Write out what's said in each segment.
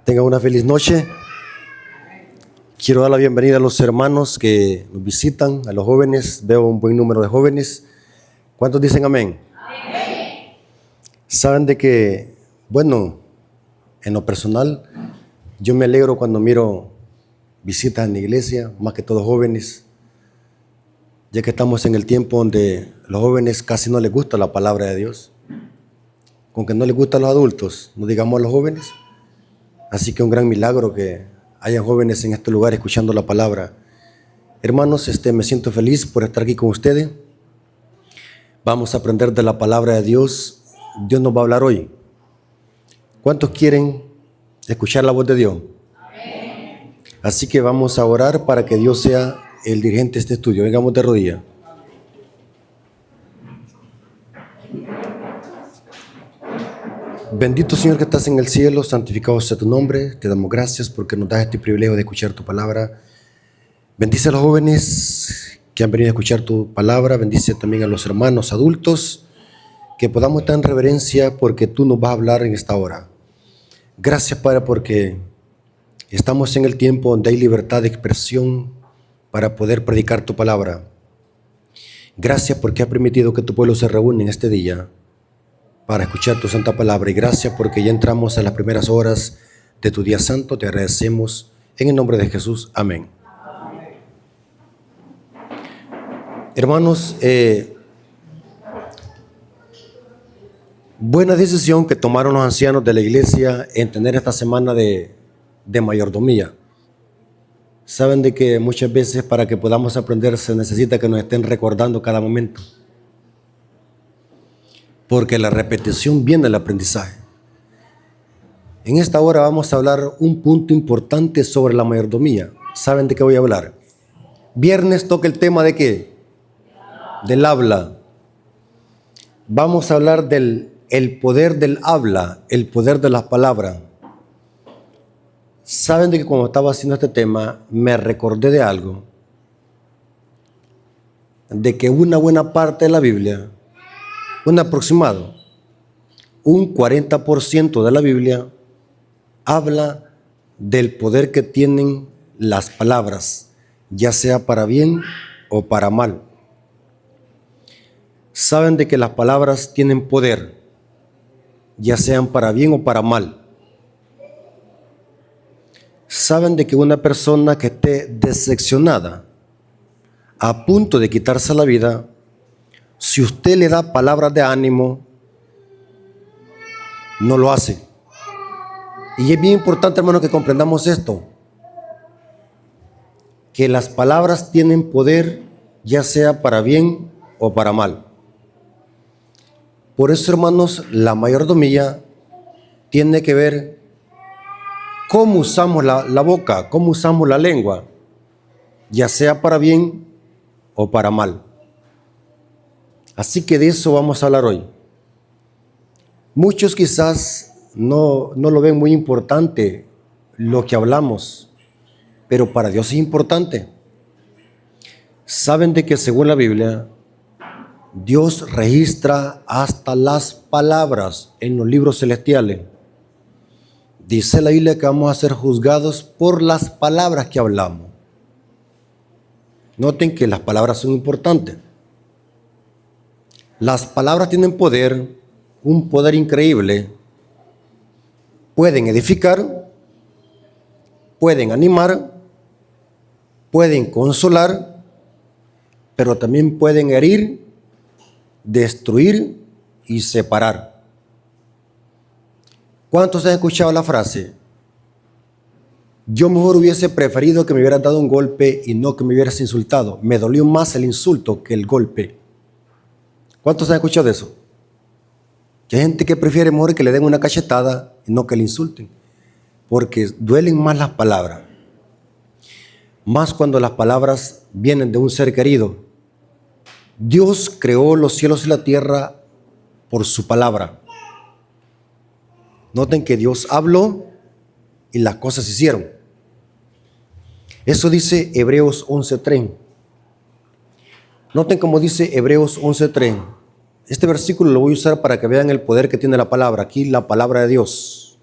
Tengan una feliz noche. Quiero dar la bienvenida a los hermanos que nos visitan, a los jóvenes. Veo un buen número de jóvenes. ¿Cuántos dicen amén? Amén. Saben de que, bueno, en lo personal, yo me alegro cuando miro visitas en la iglesia, más que todos jóvenes, ya que estamos en el tiempo donde los jóvenes casi no les gusta la palabra de Dios. Con que no les gusta a los adultos, no digamos a los jóvenes. Así que un gran milagro que hayan jóvenes en este lugar escuchando la palabra. Hermanos, me siento feliz por estar aquí con ustedes. Vamos a aprender de la palabra de Dios. Dios nos va a hablar hoy. ¿Cuántos quieren escuchar la voz de Dios? Amén. Así que vamos a orar para que Dios sea el dirigente de este estudio. Vengamos de rodillas. Bendito Señor que estás en el cielo, santificado sea tu nombre. Te damos gracias porque nos das este privilegio de escuchar tu palabra. Bendice a los jóvenes que han venido a escuchar tu palabra. Bendice también a los hermanos adultos, que podamos estar en reverencia porque tú nos vas a hablar en esta hora. Gracias, Padre, porque estamos en el tiempo donde hay libertad de expresión para poder predicar tu palabra. Gracias porque has permitido que tu pueblo se reúne en este día para escuchar tu santa palabra, y gracias porque ya entramos a las primeras horas de tu día santo. Te agradecemos en el nombre de Jesús. Amén. Amén. Hermanos, buena decisión que tomaron los ancianos de la iglesia en tener esta semana de mayordomía. Saben de que muchas veces para que podamos aprender se necesita que nos estén recordando cada momento, porque la repetición viene del aprendizaje. En esta hora vamos a hablar un punto importante sobre la mayordomía. ¿Saben de qué voy a hablar? Viernes toca el tema ¿de qué? Del habla. Vamos a hablar del poder del habla, el poder de las palabras. ¿Saben de que cuando estaba haciendo este tema me recordé de algo? De que una buena parte de la Biblia, un aproximado, un 40% de la Biblia habla del poder que tienen las palabras, ya sea para bien o para mal. Saben de que las palabras tienen poder, ya sean para bien o para mal. Saben de que una persona que esté decepcionada, a punto de quitarse la vida, si usted le da palabras de ánimo, no lo hace. Y es bien importante, hermano, que comprendamos esto, que las palabras tienen poder, ya sea para bien o para mal. Por eso, hermanos, la mayordomía tiene que ver cómo usamos la boca, cómo usamos la lengua, ya sea para bien o para mal. Así que de eso vamos a hablar hoy. Muchos quizás no lo ven muy importante lo que hablamos, pero para Dios es importante. Saben de que según la Biblia, Dios registra hasta las palabras en los libros celestiales. Dice la Biblia que vamos a ser juzgados por las palabras que hablamos. Noten que las palabras son importantes. Las palabras tienen poder, un poder increíble. Pueden edificar, pueden animar, pueden consolar, pero también pueden herir, destruir y separar. ¿Cuántos han escuchado la frase? Yo mejor hubiese preferido que me hubieras dado un golpe y no que me hubieras insultado. Me dolió más el insulto que el golpe. ¿Cuántos han escuchado eso? Que hay gente que prefiere mejor que le den una cachetada y no que le insulten, porque duelen más las palabras. Más cuando las palabras vienen de un ser querido. Dios creó los cielos y la tierra por su palabra. Noten que Dios habló y las cosas se hicieron. Eso dice Hebreos 11:3. Noten cómo dice Hebreos 11:3. Este versículo lo voy a usar para que vean el poder que tiene la palabra. Aquí la palabra de Dios.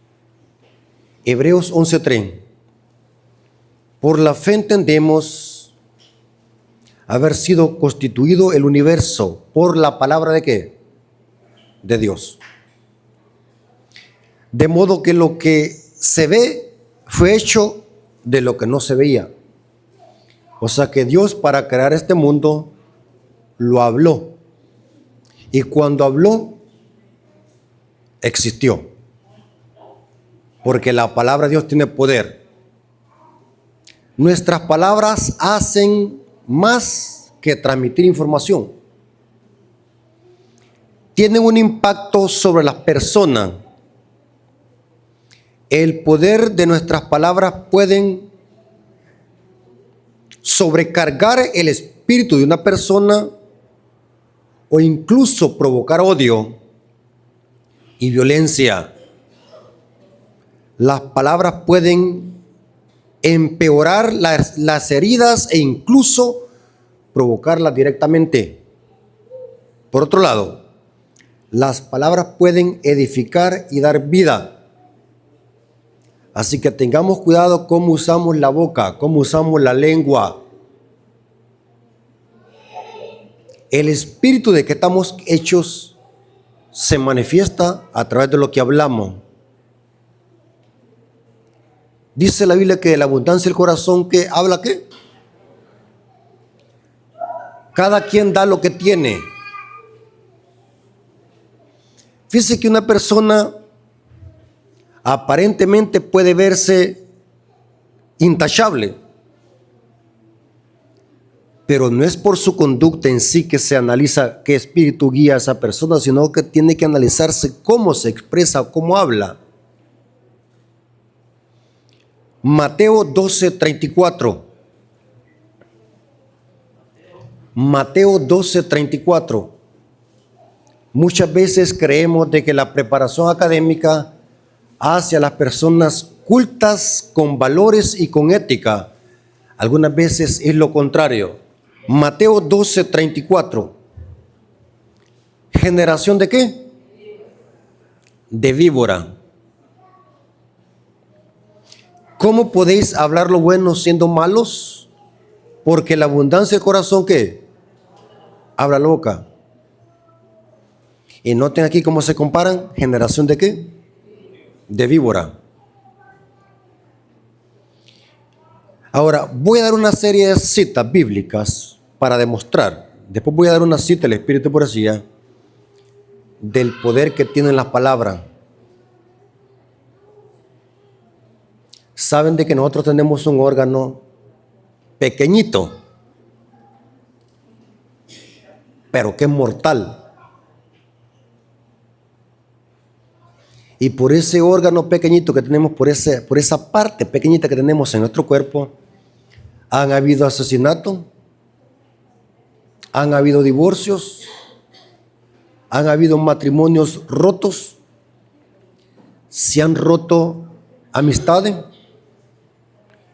Hebreos 11:3. Por la fe entendemos haber sido constituido el universo por la palabra ¿de qué? De Dios. De modo que lo que se ve fue hecho de lo que no se veía. O sea que Dios, para crear este mundo, lo habló. Y cuando habló, existió. Porque la palabra de Dios tiene poder. Nuestras palabras hacen más que transmitir información. Tienen un impacto sobre las personas. El poder de nuestras palabras pueden sobrecargar el espíritu de una persona o incluso provocar odio y violencia. Las palabras pueden empeorar las heridas e incluso provocarlas directamente. Por otro lado, las palabras pueden edificar y dar vida. Así que tengamos cuidado cómo usamos la boca, cómo usamos la lengua. El espíritu de que estamos hechos se manifiesta a través de lo que hablamos. Dice la Biblia que de la abundancia del corazón, ¿qué habla qué? Cada quien da lo que tiene. Fíjese que una persona aparentemente puede verse intachable, pero no es por su conducta en sí que se analiza qué espíritu guía a esa persona, sino que tiene que analizarse cómo se expresa, cómo habla. Mateo 12:34. Mateo 12:34. Muchas veces creemos de que la preparación académica hace a las personas cultas con valores y con ética. Algunas veces es lo contrario. Mateo 12:34. ¿Generación de qué? De víbora. ¿Cómo podéis hablar lo bueno siendo malos? Porque la abundancia del corazón, ¿qué? Habla la boca. Y noten aquí cómo se comparan. ¿Generación de qué? De víbora. Ahora, voy a dar una serie de citas bíblicas para demostrar. Después voy a dar una cita del Espíritu de Profecía del poder que tienen las palabras. Saben de que nosotros tenemos un órgano pequeñito, pero que es mortal. Y por ese órgano pequeñito que tenemos, por esa parte pequeñita que tenemos en nuestro cuerpo, han habido asesinatos, han habido divorcios, han habido matrimonios rotos, se han roto amistades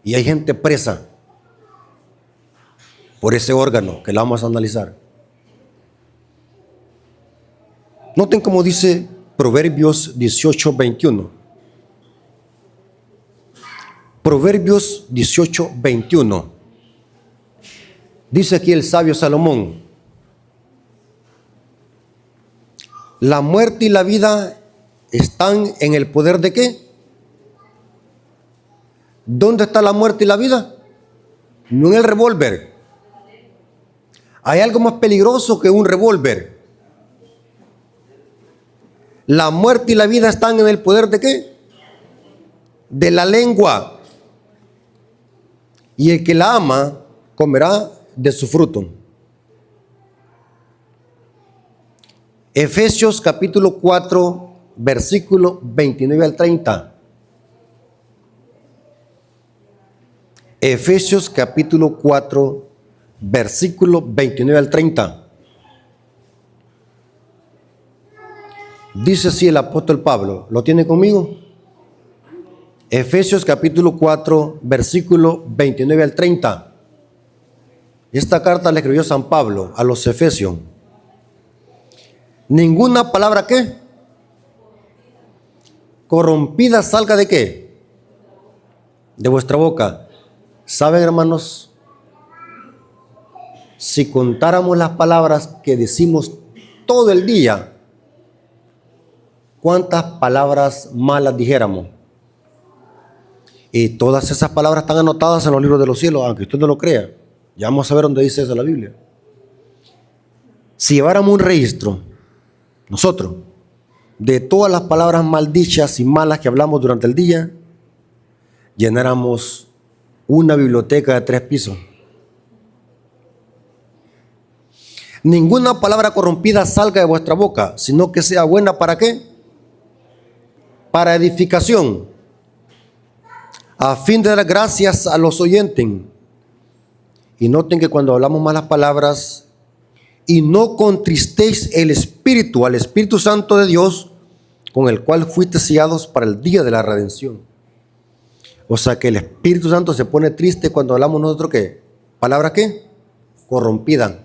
y hay gente presa por ese órgano que la vamos a analizar. Noten cómo dice Proverbios 18:21. Proverbios 18:21. Dice aquí el sabio Salomón: la muerte y la vida están en el poder ¿de qué? ¿Dónde está la muerte y la vida? No en el revólver. Hay algo más peligroso que un revólver. La muerte y la vida están en el poder ¿de qué? De la lengua. Y el que la ama comerá de su fruto. Efesios capítulo 4, versículo 29 al 30. Efesios capítulo 4, versículo 29 al 30. Dice así el apóstol Pablo. ¿Lo tiene conmigo? Efesios capítulo 4, versículo 29 al 30. Esta carta la escribió San Pablo a los Efesios. Ninguna palabra ¿qué? Corrompida salga ¿de qué? de vuestra boca. ¿Saben, hermanos? Si contáramos las palabras que decimos todo el día, ¿cuántas palabras malas dijéramos? Y todas esas palabras están anotadas en los libros de los cielos, aunque usted no lo crea. Ya vamos a ver dónde dice eso en la Biblia. Si lleváramos un registro, nosotros, de todas las palabras maldichas y malas que hablamos durante el día, llenáramos una biblioteca de 3 pisos. Ninguna palabra corrompida salga de vuestra boca, sino que sea buena, ¿para qué? Para edificación, a fin de dar gracias a los oyentes. Y noten que cuando hablamos malas palabras, y no contristéis el Espíritu, al Espíritu Santo de Dios, con el cual fuiste sellados para el día de la redención. O sea que el Espíritu Santo se pone triste cuando hablamos nosotros, ¿qué? ¿Palabra qué? Corrompida.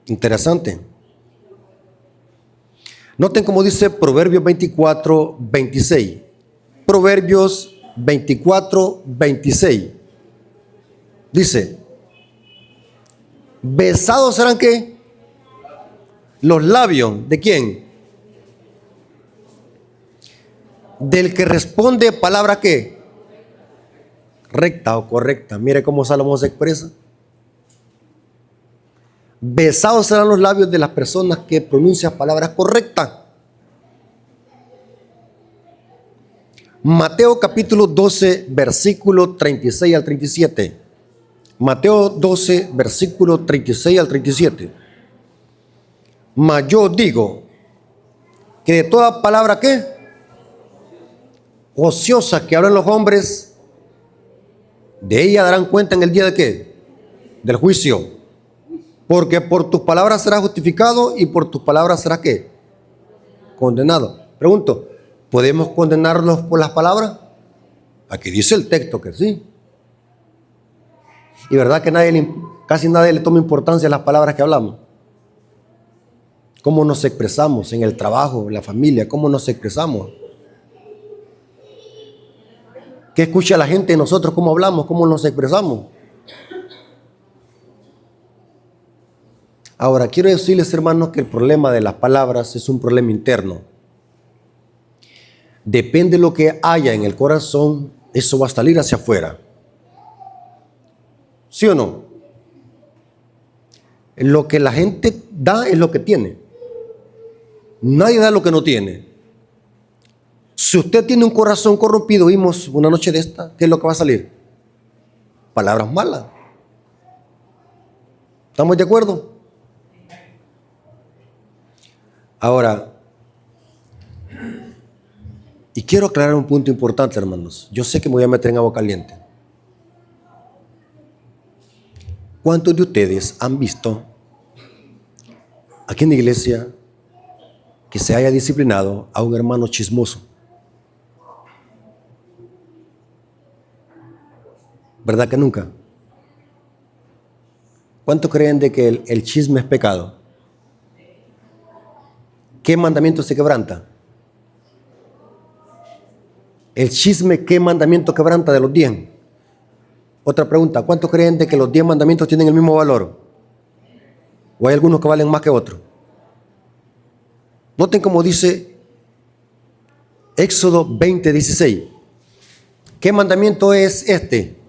Interesante. Noten cómo dice Proverbios 24, 26. Proverbios 24, 26. Dice: besados serán ¿qué? Los labios. ¿De quién? Del que responde palabra ¿qué? Recta o correcta. Mire cómo Salomón se expresa. Besados serán los labios de las personas que pronuncian palabras correctas. Mateo capítulo 12, versículo 36 al 37. Mateo 12, versículo 36 al 37. Mas yo digo que de toda palabra ¿qué? Ociosa que hablan los hombres, de ella darán cuenta en el día de ¿qué? Del juicio. Porque por tus palabras serás justificado y por tus palabras serás ¿qué? Condenado. Pregunto, ¿podemos condenarlos por las palabras? Aquí dice el texto que sí. Y verdad que casi nadie le toma importancia a las palabras que hablamos. Cómo nos expresamos en el trabajo, en la familia, cómo nos expresamos. ¿Qué escucha la gente de nosotros? ¿Cómo hablamos? ¿Cómo nos expresamos? Ahora, quiero decirles, hermanos, que el problema de las palabras es un problema interno. Depende de lo que haya en el corazón, eso va a salir hacia afuera. ¿Sí o no? Lo que la gente da es lo que tiene. Nadie da lo que no tiene. Si usted tiene un corazón corrompido, vimos una noche de esta, ¿qué es lo que va a salir? Palabras malas. ¿Estamos de acuerdo? Ahora, y quiero aclarar un punto importante, hermanos. Yo sé que me voy a meter en agua caliente. ¿Cuántos de ustedes han visto aquí en la iglesia que se haya disciplinado a un hermano chismoso? ¿Verdad que nunca? ¿Cuántos creen de que el chisme es pecado? ¿Qué mandamiento se quebranta? El chisme, ¿qué mandamiento quebranta de los 10? Otra pregunta, ¿cuántos creen de que los 10 mandamientos tienen el mismo valor? ¿O hay algunos que valen más que otros? Noten cómo dice Éxodo 20, 16. ¿Qué mandamiento es este?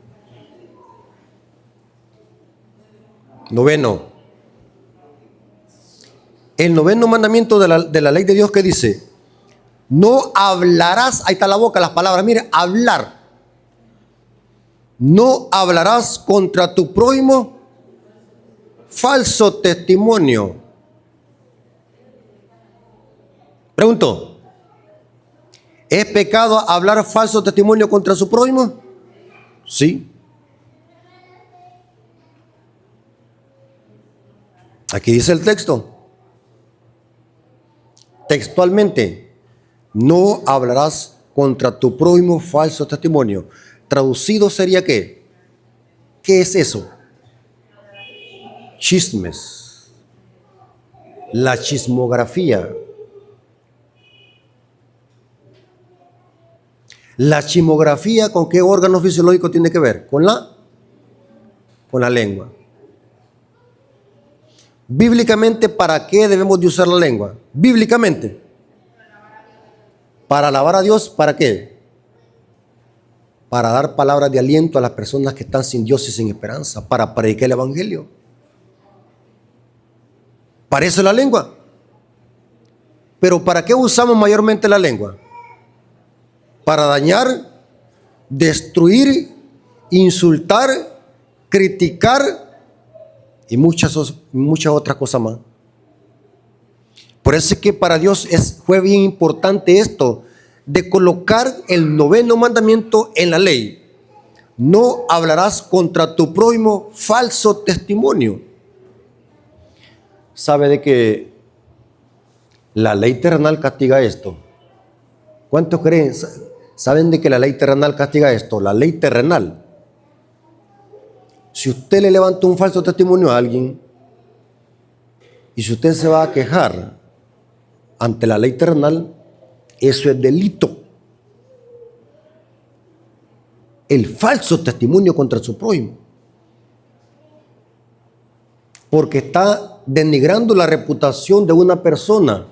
9. El 9 mandamiento de la ley de Dios, que dice: no hablarás, ahí está la boca, las palabras, mire, hablar. No hablarás contra tu prójimo falso testimonio. Pregunto, ¿es pecado hablar falso testimonio contra su prójimo? Sí. Aquí dice el texto. Textualmente, no hablarás contra tu prójimo falso testimonio. Traducido sería ¿qué? ¿Qué es eso? Chismes. La chismografía. La chismografía, ¿con qué órgano fisiológico tiene que ver? Con la lengua. Bíblicamente, ¿para qué debemos de usar la lengua? Bíblicamente. Para alabar a Dios, ¿para qué? Para dar palabras de aliento a las personas que están sin Dios y sin esperanza, para predicar el evangelio. Para eso es la lengua. Pero ¿para qué usamos mayormente la lengua? Para dañar, destruir, insultar, criticar y muchas otras cosas más. Por eso es que para Dios fue bien importante esto de colocar el 9º mandamiento en la ley. No hablarás contra tu prójimo falso testimonio. ¿Sabe de que la ley terrenal castiga esto? ¿Cuántos creen? ¿Saben de que la ley terrenal castiga esto? La ley terrenal. Si usted le levanta un falso testimonio a alguien y si usted se va a quejar ante la ley terrenal, eso es delito. El falso testimonio contra su prójimo. Porque está denigrando la reputación de una persona.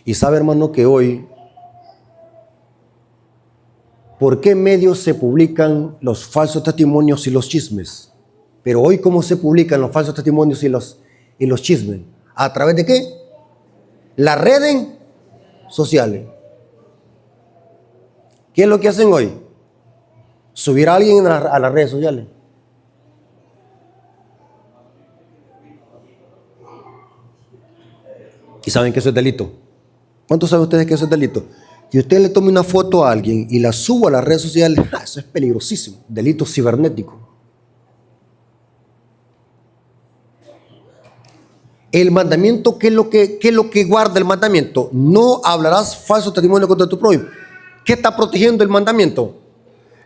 Y sabe, hermano, que hoy, ¿por qué medios se publican los falsos testimonios y los chismes? Pero hoy, ¿cómo se publican los falsos testimonios y los chismes? ¿A través de qué? Las redes sociales. ¿Qué es lo que hacen hoy? Subir a alguien a las redes sociales. ¿Y saben que eso es delito? ¿Cuántos saben ustedes que eso es delito? Que usted le tome una foto a alguien y la suba a las redes sociales, eso es peligrosísimo. Delito cibernético. El mandamiento, ¿qué es lo que guarda el mandamiento? No hablarás falso testimonio contra tu prójimo. ¿Qué está protegiendo el mandamiento?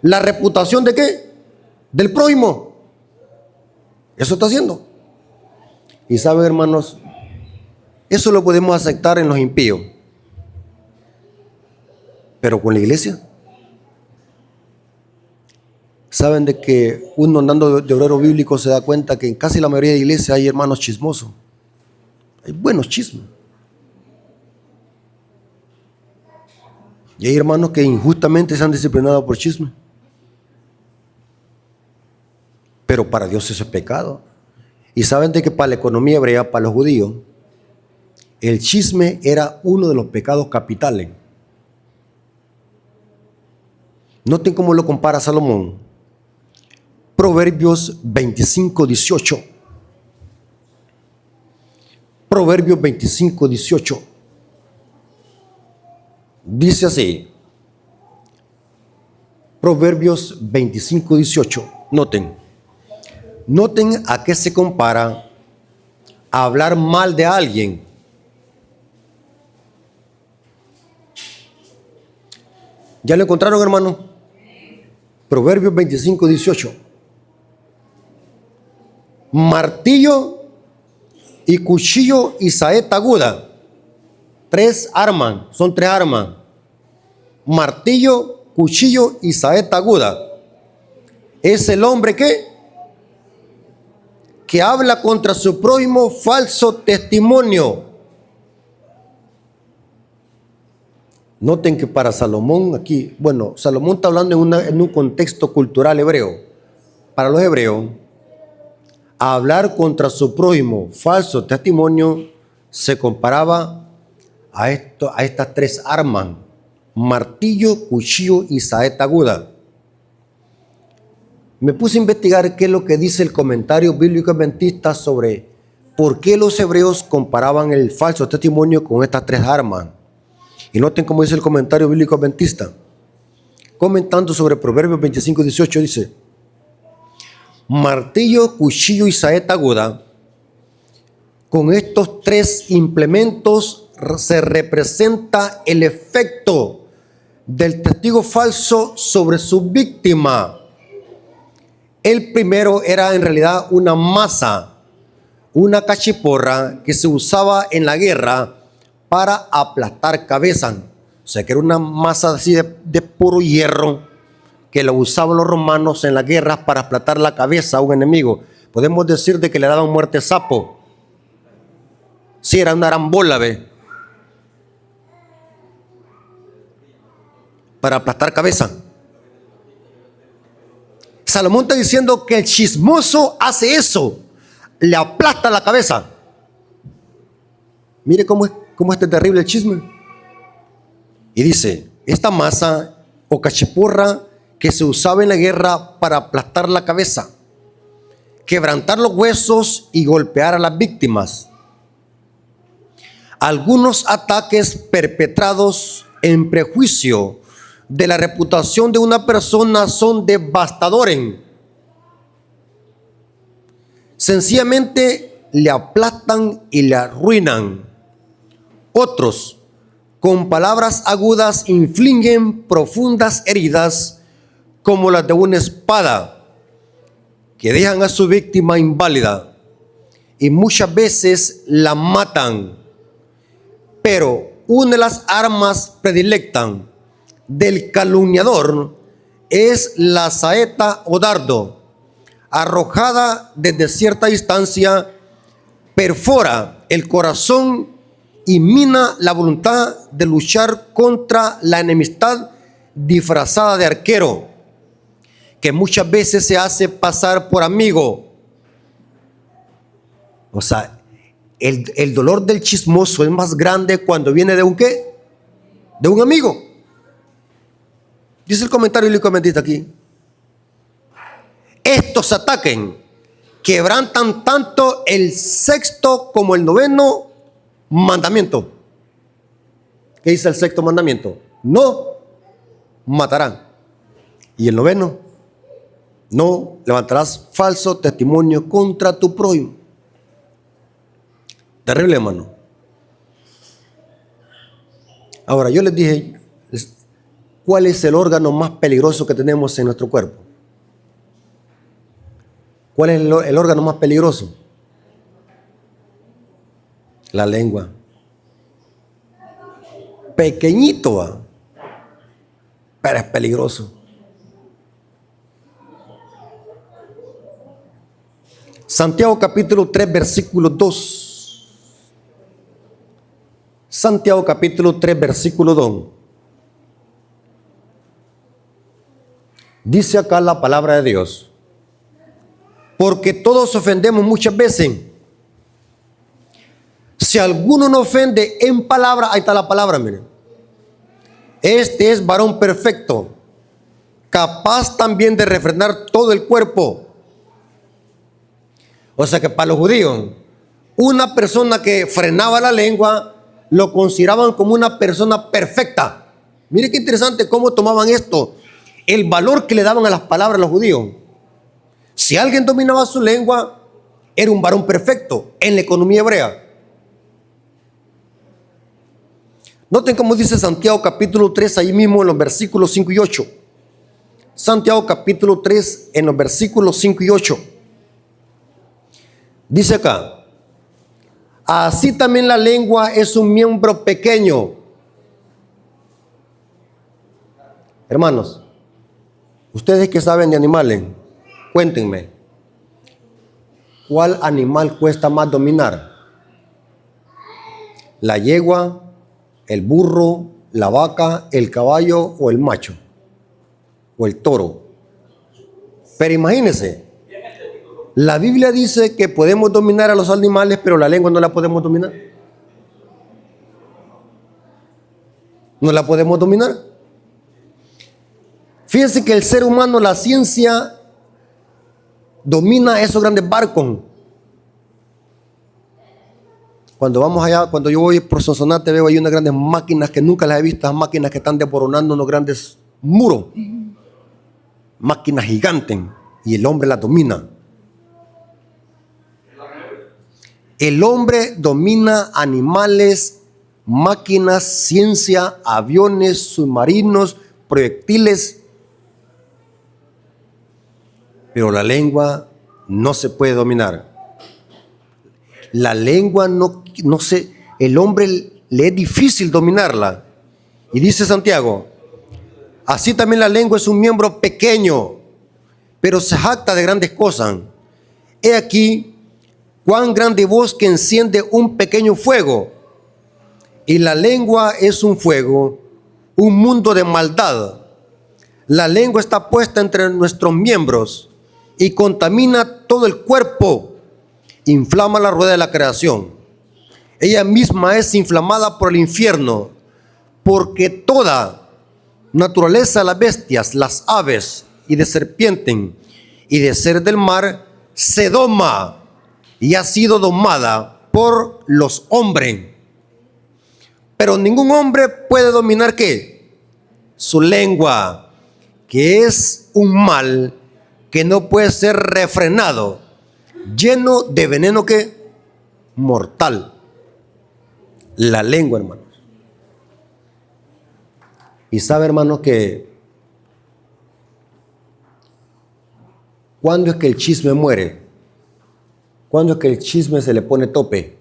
¿La reputación de qué? Del prójimo. Eso está haciendo. Y saben, hermanos, eso lo podemos aceptar en los impíos. Pero con la iglesia, saben de que uno andando de obrero bíblico se da cuenta que en casi la mayoría de iglesias hay hermanos chismosos. Hay buenos chismes. Y hay hermanos que injustamente se han disciplinado por chisme. Pero para Dios eso es pecado. Y saben de que para la economía hebrea, para los judíos, el chisme era uno de los pecados capitales. Noten cómo lo compara Salomón. Proverbios 25:18. Proverbios 25:18. Dice así. Proverbios 25:18. Noten a qué se compara a hablar mal de alguien. ¿Ya lo encontraron, hermano? Proverbios 25:18. Martillo y cuchillo y saeta aguda. Son tres armas. Martillo, cuchillo y saeta aguda. Es el hombre que habla contra su prójimo falso testimonio. Noten que para Salomón aquí, Salomón está hablando en un contexto cultural hebreo. Para los hebreos, hablar contra su prójimo falso testimonio se comparaba a estas tres armas: martillo, cuchillo y saeta aguda. Me puse a investigar qué es lo que dice el comentario bíblico adventista sobre por qué los hebreos comparaban el falso testimonio con estas tres armas. Y noten cómo dice el comentario bíblico adventista. Comentando sobre Proverbios 25:18 dice: martillo, cuchillo y saeta aguda. Con estos tres implementos se representa el efecto del testigo falso sobre su víctima. El primero era en realidad una maza, una cachiporra que se usaba en la guerra para aplastar cabezas. sea que era una masa así de puro hierro que lo usaban los romanos en las guerras para aplastar la cabeza a un enemigo. Podemos decir de que le daban muerte sapo. Sí, era una arambola, ¿ve? Para aplastar cabeza. Salomón está diciendo que el chismoso hace eso, le aplasta la cabeza. Mire cómo es terrible el chisme. Y dice, esta masa o cachipurra que se usaba en la guerra para aplastar la cabeza, quebrantar los huesos y golpear a las víctimas. Algunos ataques perpetrados en prejuicio de la reputación de una persona son devastadores. Sencillamente le aplastan y le arruinan. Otros, con palabras agudas, infligen profundas heridas como las de una espada que dejan a su víctima inválida y muchas veces la matan. Pero una de las armas predilectas del calumniador es la saeta o dardo, arrojada desde cierta distancia, perfora el corazón y mina la voluntad de luchar contra la enemistad disfrazada de arquero, que muchas veces se hace pasar por amigo. O sea, el dolor del chismoso es más grande cuando viene de un ¿qué? De un amigo. Dice el comentario y comentista aquí. Estos ataques quebrantan tanto el sexto como el noveno mandamiento. ¿Qué dice el sexto mandamiento? No matarán. Y el noveno, no levantarás falso testimonio contra tu prójimo. Terrible, hermano. Ahora, yo les dije, ¿cuál es el órgano más peligroso que tenemos en nuestro cuerpo? ¿Cuál es el órgano más peligroso? La lengua. Pequeñito, pero es peligroso. Santiago capítulo 3, versículo 2. Santiago capítulo 3, versículo 2. Dice acá la palabra de Dios. Porque todos ofendemos muchas veces. Si alguno no ofende en palabra, ahí está la palabra, miren. Este es varón perfecto, capaz también de refrenar todo el cuerpo. O sea que para los judíos, una persona que frenaba la lengua, lo consideraban como una persona perfecta. Mire qué interesante cómo tomaban esto, el valor que le daban a las palabras a los judíos. Si alguien dominaba su lengua, era un varón perfecto en la economía hebrea. Noten cómo dice Santiago capítulo 3, ahí mismo en los versículos 5 y 8. Santiago capítulo 3, en los versículos 5 y 8. Dice acá, así también la lengua es un miembro pequeño. Hermanos, ustedes que saben de animales, cuéntenme, ¿cuál animal cuesta más dominar? ¿La yegua, el burro, la vaca, el caballo o el macho? ¿O el toro? Pero imagínense, la Biblia dice que podemos dominar a los animales, pero la lengua no la podemos dominar. No la podemos dominar. Fíjense que el ser humano, la ciencia, domina esos grandes barcos. Cuando vamos allá, cuando yo voy por Sonsonate, veo ahí unas grandes máquinas que nunca las he visto, las máquinas que están desboronando unos grandes muros. Máquinas gigantes. Y el hombre las domina. El hombre domina animales, máquinas, ciencia, aviones, submarinos, proyectiles. Pero la lengua no se puede dominar. La lengua no se, el hombre le es difícil dominarla. Y dice Santiago, así también la lengua es un miembro pequeño, pero se jacta de grandes cosas. He aquí cuán grande voz que enciende un pequeño fuego. Y la lengua es un fuego, un mundo de maldad. La lengua está puesta entre nuestros miembros y contamina todo el cuerpo. Inflama la rueda de la creación. Ella misma es inflamada por el infierno, porque toda naturaleza de las bestias, las aves y de serpientes y de seres del mar se doma y ha sido domada por los hombres. Pero ningún hombre puede dominar ¿qué? Su lengua, que es un mal que no puede ser refrenado, lleno de veneno que mortal. La lengua, hermanos. Y sabe, hermanos, que ¿cuándo es que el chisme muere? ¿Cuándo es que el chisme se le pone tope?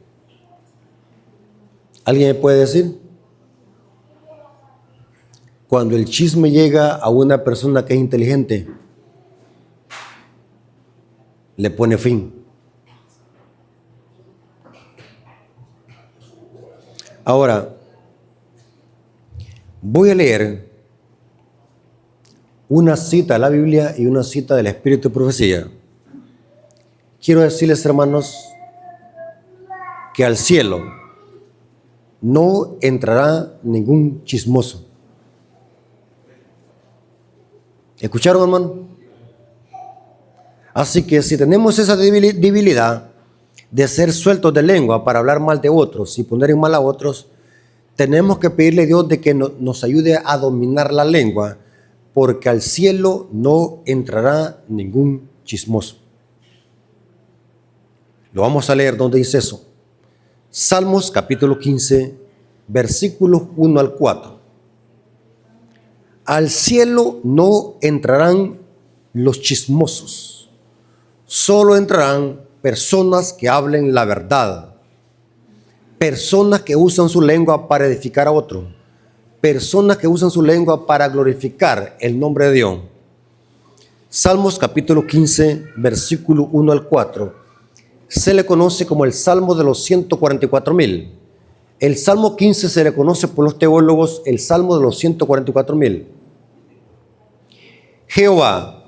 ¿Alguien me puede decir? Cuando el chisme llega a una persona que es inteligente, le pone fin. Ahora, voy a leer una cita de la Biblia y una cita del Espíritu de Profecía. Quiero decirles, hermanos, que al cielo no entrará ningún chismoso. ¿Escucharon, hermano? Así que si tenemos esa debilidad de ser sueltos de lengua para hablar mal de otros y poner en mal a otros, tenemos que pedirle a Dios de que nos ayude a dominar la lengua, porque al cielo no entrará ningún chismoso. Lo vamos a leer donde dice eso. Salmos capítulo 15, versículos 1 al 4. Al cielo no entrarán los chismosos, solo entrarán personas que hablen la verdad, personas que usan su lengua para edificar a otro, personas que usan su lengua para glorificar el nombre de Dios. Salmos capítulo 15, versículo 1 al 4, se le conoce como el Salmo de los 144,000. El Salmo 15 se le conoce por los teólogos el Salmo de los 144,000. Jehová,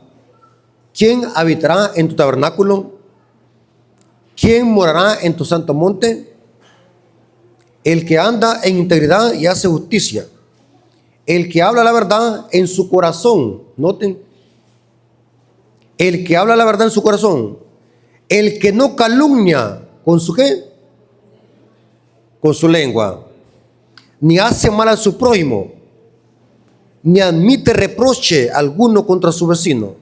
¿quién habitará en tu tabernáculo? ¿Quién morará en tu santo monte? El que anda en integridad y hace justicia, el que habla la verdad en su corazón. Noten, el que habla la verdad en su corazón, el que no calumnia con su ¿qué? Con su lengua, ni hace mal a su prójimo, ni admite reproche alguno contra su vecino.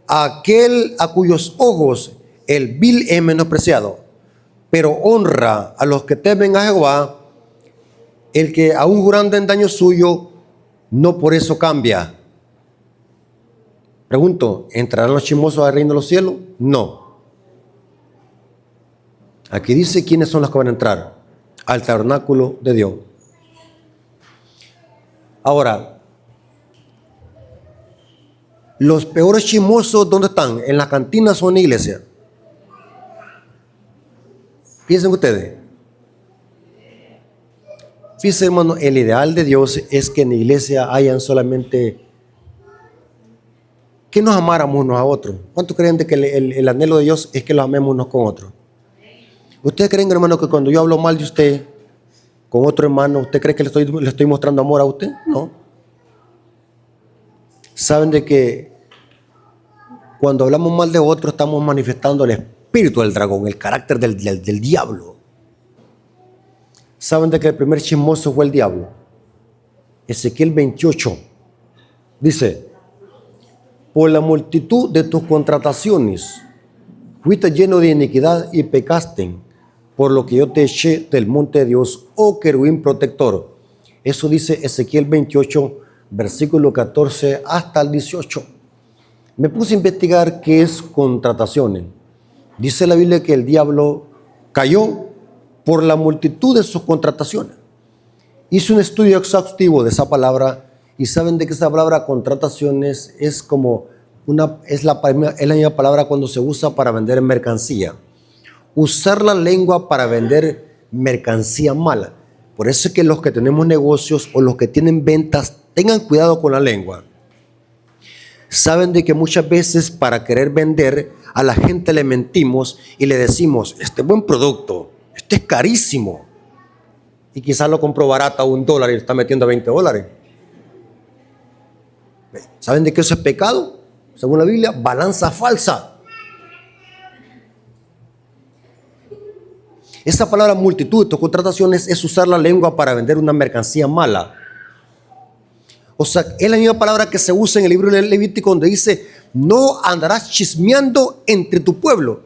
Aquel a cuyos ojos el vil es menospreciado, pero honra a los que temen a Jehová. El que aún jurando en daño suyo, no por eso cambia. Pregunto, ¿entrarán los chismosos al reino de los cielos? No. Aquí dice quiénes son los que van a entrar al tabernáculo de Dios. Ahora, los peores chismosos, ¿dónde están? ¿En las cantinas o en la iglesia? Piensen ustedes. Fíjense, hermano, el ideal de Dios es que en la iglesia hayan solamente que nos amáramos unos a otros. ¿Cuántos creen de que el anhelo de Dios es que los amemos unos con otros? ¿Ustedes creen, hermano, que cuando yo hablo mal de usted con otro hermano, usted cree que le estoy mostrando amor a usted? No. Saben de que cuando hablamos mal de otro estamos manifestando el espíritu del dragón, el carácter del diablo. Saben de que el primer chismoso fue el diablo. Ezequiel 28 dice: por la multitud de tus contrataciones fuiste lleno de iniquidad y pecaste, por lo que yo te eché del monte de Dios, oh querubín protector. Eso dice Ezequiel 28, versículo 14 hasta el 18. Me puse a investigar qué es contrataciones. Dice la Biblia que el diablo cayó por la multitud de sus contrataciones. Hice un estudio exhaustivo de esa palabra y saben de que esa palabra contrataciones es como es la misma palabra cuando se usa para vender mercancía. Usar la lengua para vender mercancía mala. Por eso es que los que tenemos negocios o los que tienen ventas, tengan cuidado con la lengua. Saben de que muchas veces para querer vender a la gente le mentimos y le decimos, este es buen producto, este es carísimo. Y quizás lo compró barato a $1 y le está metiendo a $20. ¿Saben de que eso es pecado? Según la Biblia, balanza falsa. Esa palabra multitud de contrataciones es usar la lengua para vender una mercancía mala. O sea, es la misma palabra que se usa en el libro del Levítico donde dice, no andarás chismeando entre tu pueblo.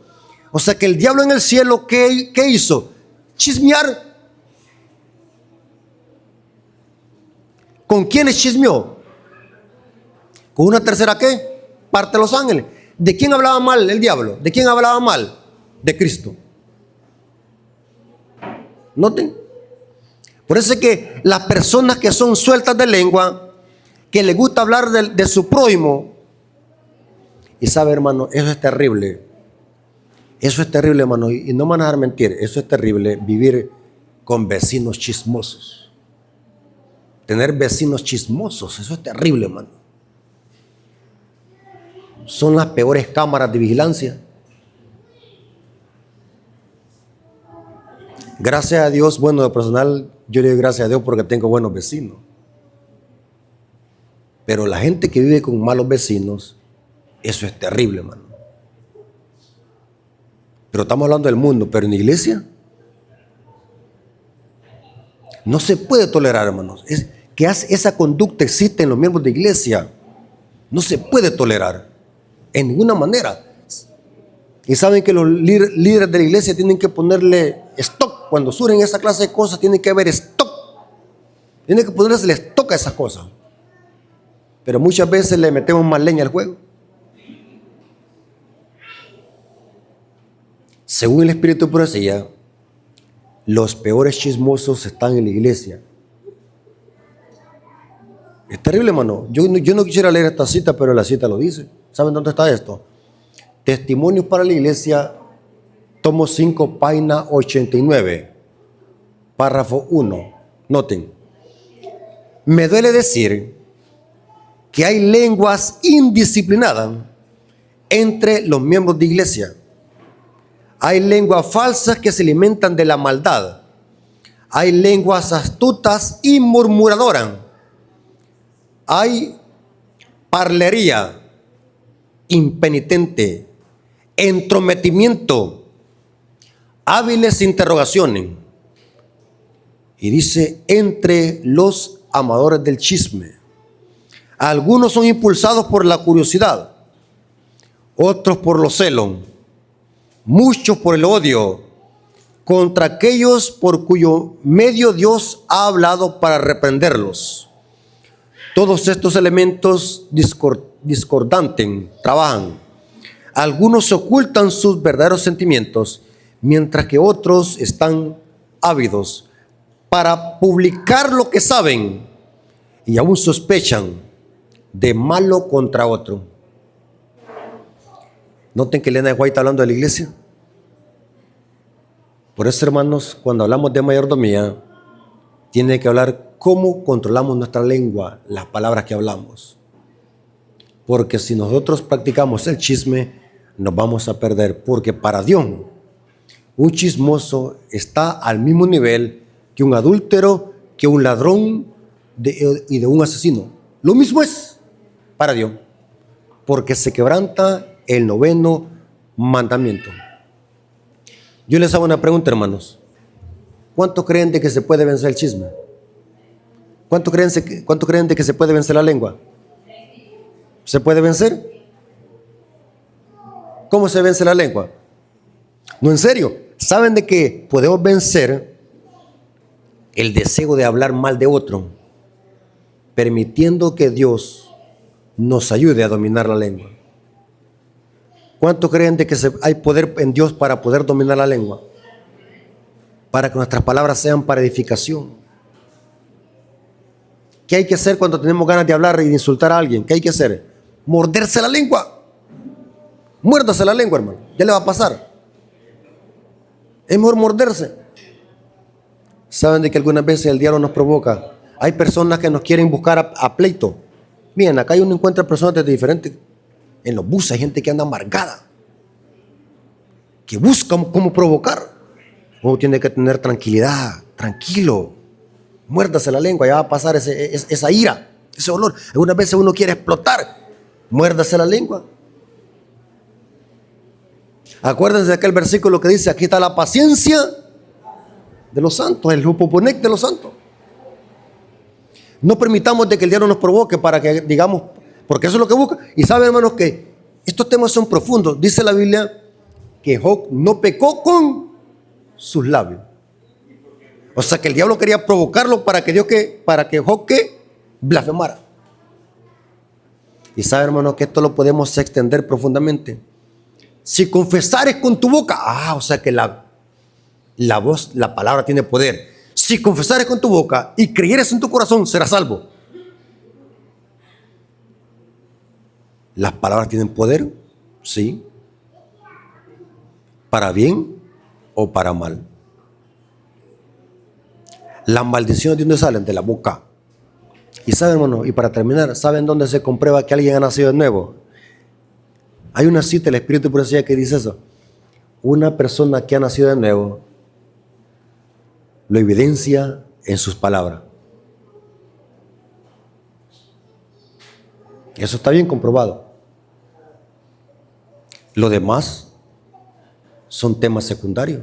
O sea, que el diablo en el cielo, ¿qué hizo? Chismear. ¿Con quiénes chismeó? ¿Con una tercera qué? Parte de los ángeles. ¿De quién hablaba mal el diablo? ¿De quién hablaba mal? De Cristo. Noten. Por eso es que las personas que son sueltas de lengua, que les gusta hablar de su prójimo, y sabe, hermano, eso es terrible. Eso es terrible, hermano, y no me van a dejar mentir. Eso es terrible, vivir con vecinos chismosos. Tener vecinos chismosos, eso es terrible, hermano. Son las peores cámaras de vigilancia. Gracias a Dios, bueno, de personal, yo le doy gracias a Dios porque tengo buenos vecinos. Pero la gente que vive con malos vecinos, eso es terrible, hermano. Pero estamos hablando del mundo, pero en la iglesia no se puede tolerar, hermanos. Esa conducta existe en los miembros de iglesia. No se puede tolerar en ninguna manera. Y saben que los líderes de la iglesia tienen que ponerle stop. Cuando surgen esa clase de cosas, tiene que haber stop. Tienen que ponerse el stop a esas cosas. Pero muchas veces le metemos más leña al juego. Según el Espíritu de Profecía, los peores chismosos están en la iglesia. Es terrible, hermano. Yo no quisiera leer esta cita, pero la cita lo dice. ¿Saben dónde está esto? Testimonios para la iglesia, tomo 5, página 89, párrafo 1. Noten. Me duele decir que hay lenguas indisciplinadas entre los miembros de iglesia. Hay lenguas falsas que se alimentan de la maldad. Hay lenguas astutas y murmuradoras. Hay parlería impenitente, entrometimiento, hábiles interrogaciones. Y dice, entre los amadores del chisme. Algunos son impulsados por la curiosidad, otros por los celos, muchos por el odio, contra aquellos por cuyo medio Dios ha hablado para reprenderlos. Todos estos elementos discordantes trabajan. Algunos ocultan sus verdaderos sentimientos, mientras que otros están ávidos para publicar lo que saben y aún sospechan de malo contra otro. Noten que Elena White está hablando de la iglesia. Por eso, hermanos, cuando hablamos de mayordomía, tiene que hablar cómo controlamos nuestra lengua, las palabras que hablamos. Porque si nosotros practicamos el chisme, nos vamos a perder. Porque para Dios, un chismoso está al mismo nivel que un adúltero, que un ladrón y de un asesino. Lo mismo es para Dios. Porque se quebranta el 9º mandamiento. Yo les hago una pregunta, hermanos. ¿Cuántos creen de que se puede vencer el chisme? ¿Cuántos creen de que se puede vencer la lengua? ¿Se puede vencer? ¿Cómo se vence la lengua? No, en serio. ¿Saben de que podemos vencer el deseo de hablar mal de otro, permitiendo que Dios nos ayude a dominar la lengua? ¿Cuántos creen de que hay poder en Dios para poder dominar la lengua? Para que nuestras palabras sean para edificación. ¿Qué hay que hacer cuando tenemos ganas de hablar y de insultar a alguien? ¿Qué hay que hacer? Morderse la lengua. Muérdase la lengua, hermano. Ya le va a pasar. Es mejor morderse. Saben de que algunas veces el diablo nos provoca. Hay personas que nos quieren buscar a pleito. Miren, acá uno encuentra personas de diferentes. En los buses hay gente que anda amargada, que busca cómo provocar. Uno tiene que tener tranquilidad, tranquilo. Muérdase la lengua, ya va a pasar esa ira, ese olor. Algunas veces uno quiere explotar. Muérdase la lengua. Acuérdense de aquel versículo que dice: aquí está la paciencia de los santos, el hupoponec de los santos. No permitamos de que el diablo nos provoque para que digamos, porque eso es lo que busca. Y saben, hermanos, que estos temas son profundos. Dice la Biblia que Job no pecó con sus labios. O sea que el diablo quería provocarlo para que Job blasfemara. Y saben, hermanos, que esto lo podemos extender profundamente. Si confesares con tu boca, o sea que la voz, la palabra tiene poder. Si confesares con tu boca y creyeres en tu corazón, serás salvo. ¿Las palabras tienen poder? Sí. ¿Para bien o para mal? Las maldiciones de dónde salen, de la boca. Y saben, hermano, y para terminar, ¿saben dónde se comprueba que alguien ha nacido de nuevo? Hay una cita del Espíritu de Profecía que dice eso. Una persona que ha nacido de nuevo lo evidencia en sus palabras. Eso está bien comprobado. Lo demás son temas secundarios.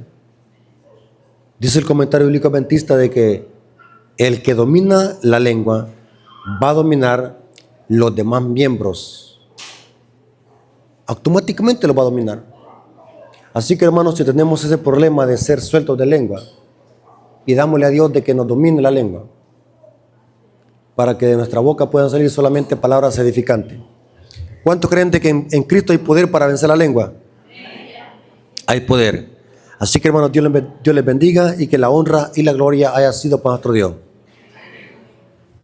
Dice el comentario bíblico adventista de que el que domina la lengua va a dominar los demás miembros. Automáticamente lo va a dominar. Así que, hermanos, si tenemos ese problema de ser sueltos de lengua, pidámosle a Dios de que nos domine la lengua, para que de nuestra boca puedan salir solamente palabras edificantes. ¿Cuántos creen de que en Cristo hay poder para vencer la lengua? Hay poder. Así que, hermanos, Dios les bendiga y que la honra y la gloria haya sido para nuestro Dios.